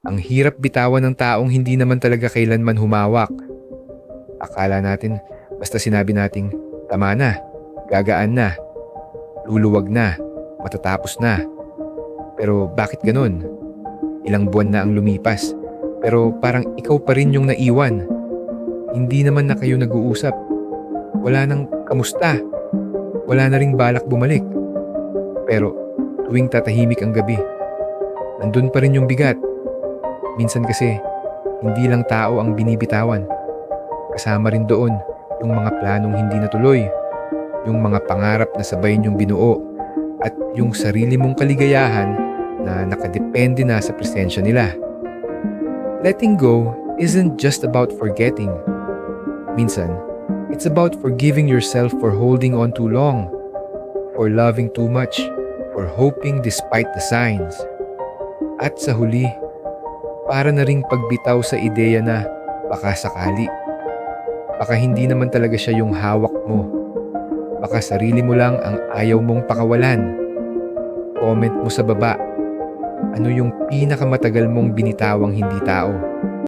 Ang hirap bitawan ng taong hindi naman talaga kailanman humawak. Akala natin basta sinabi nating tama na, gagaan na, luluwag na, matatapos na. Pero bakit ganun? Ilang buwan na ang lumipas, pero parang ikaw pa rin yung naiwan. Hindi naman na kayo nag-uusap. Wala nang kamusta. Wala na ring balak bumalik. Pero tuwing tatahimik ang gabi, nandun pa rin yung bigat. Minsan kasi, hindi lang tao ang binibitawan. Kasama rin doon yung mga planong hindi natuloy, yung mga pangarap na sabay niyong binuo, at yung sarili mong kaligayahan na nakadepende na sa presensya nila. Letting go isn't just about forgetting. Minsan, it's about forgiving yourself for holding on too long, for loving too much, for hoping despite the signs. At sa huli, para na ring pagbitaw sa ideya na baka sakali. Baka hindi naman talaga siya yung hawak mo. Baka sarili mo lang ang ayaw mong pakawalan. Comment mo sa baba, ano yung pinakamatagal mong binitawang hindi tao?